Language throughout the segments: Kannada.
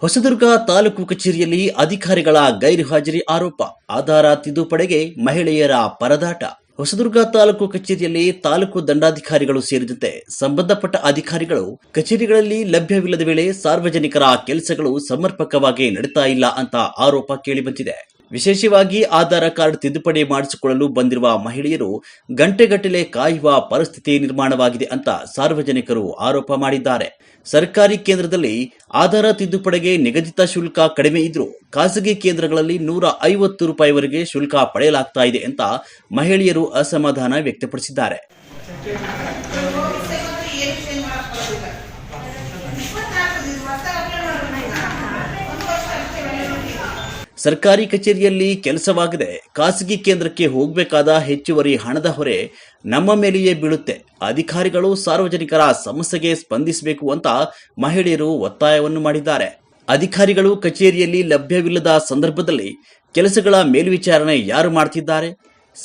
ಹೊಸದುರ್ಗ ತಾಲೂಕು ಕಚೇರಿಯಲ್ಲಿ ಅಧಿಕಾರಿಗಳ ಗೈರುಹಾಜರಿ ಆರೋಪ. ಆಧಾರ ತಿದ್ದುಪಡಿಗೆ ಮಹಿಳೆಯರ ಪರದಾಟ. ಹೊಸದುರ್ಗ ತಾಲೂಕು ಕಚೇರಿಯಲ್ಲಿ ತಾಲೂಕು ದಂಡಾಧಿಕಾರಿಗಳು ಸೇರಿದಂತೆ ಸಂಬಂಧಪಟ್ಟ ಅಧಿಕಾರಿಗಳು ಕಚೇರಿಗಳಲ್ಲಿ ಲಭ್ಯವಿಲ್ಲದ ವೇಳೆ ಸಾರ್ವಜನಿಕರ ಕೆಲಸಗಳು ಸಮರ್ಪಕವಾಗಿ ನಡೀತಾ ಇಲ್ಲ ಅಂತ ಆರೋಪ ಕೇಳಿಬಂದಿದೆ. ವಿಶೇಷವಾಗಿ ಆಧಾರ್ ಕಾರ್ಡ್ ತಿದ್ದುಪಡಿ ಮಾಡಿಸಿಕೊಳ್ಳಲು ಬಂದಿರುವ ಮಹಿಳೆಯರು ಗಂಟೆಗಟ್ಟಲೆ ಕಾಯುವ ಪರಿಸ್ಥಿತಿ ನಿರ್ಮಾಣವಾಗಿದೆ ಅಂತ ಸಾರ್ವಜನಿಕರು ಆರೋಪ ಮಾಡಿದ್ದಾರೆ. ಸರ್ಕಾರಿ ಕೇಂದ್ರದಲ್ಲಿ ಆಧಾರ ತಿದ್ದುಪಡಿಗೆ ನಿಗದಿತ ಶುಲ್ಕ ಕಡಿಮೆ ಇದ್ರೂ ಖಾಸಗಿ ಕೇಂದ್ರಗಳಲ್ಲಿ ₹150ವರೆಗೆ ಶುಲ್ಕ ಪಡೆಯಲಾಗ್ತಾ ಇದೆ ಅಂತ ಮಹಿಳೆಯರು ಅಸಮಾಧಾನ ವ್ಯಕ್ತಪಡಿಸಿದ್ದಾರೆ. ಸರ್ಕಾರಿ ಕಚೇರಿಯಲ್ಲಿ ಕೆಲಸವಾಗದೆ ಖಾಸಗಿ ಕೇಂದ್ರಕ್ಕೆ ಹೋಗಬೇಕಾದ ಹೆಚ್ಚುವರಿ ಹಣದ ಹೊರೆ ನಮ್ಮ ಮೇಲೆಯೇ ಬೀಳುತ್ತೆ. ಅಧಿಕಾರಿಗಳು ಸಾರ್ವಜನಿಕರ ಸಮಸ್ಯೆಗೆ ಸ್ಪಂದಿಸಬೇಕು ಅಂತ ಮಹಿಳೆಯರು ಒತ್ತಾಯವನ್ನು ಮಾಡಿದ್ದಾರೆ. ಅಧಿಕಾರಿಗಳು ಕಚೇರಿಯಲ್ಲಿ ಲಭ್ಯವಿಲ್ಲದ ಸಂದರ್ಭದಲ್ಲಿ ಕೆಲಸಗಳ ಮೇಲ್ವಿಚಾರಣೆ ಯಾರು ಮಾಡ್ತಿದ್ದಾರೆ?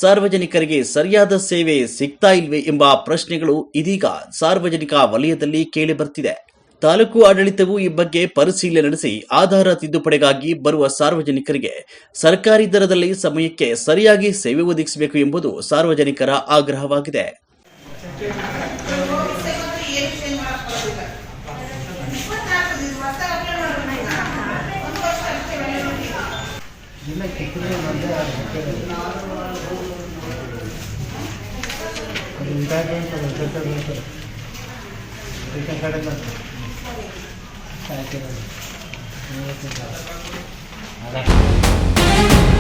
ಸಾರ್ವಜನಿಕರಿಗೆ ಸರಿಯಾದ ಸೇವೆ ಸಿಗ್ತಾ ಇಲ್ವೇ ಎಂಬ ಪ್ರಶ್ನೆಗಳು ಇದೀಗ ಸಾರ್ವಜನಿಕ ವಲಯದಲ್ಲಿ ಕೇಳಿ ಬರ್ತಿದೆ. ತಾಲೂಕು ಆಡಳಿತವು ಈ ಬಗ್ಗೆ ಪರಿಶೀಲನೆ ನಡೆಸಿ ಆಧಾರ ತಿದ್ದುಪಡಿಗಾಗಿ ಬರುವ ಸಾರ್ವಜನಿಕರಿಗೆ ಸರ್ಕಾರಿ ದರದಲ್ಲಿ ಸಮಯಕ್ಕೆ ಸರಿಯಾಗಿ ಸೇವೆ ಒದಗಿಸಬೇಕು ಎಂಬುದು ಸಾರ್ವಜನಿಕರ ಆಗ್ರಹವಾಗಿದೆ. Ada.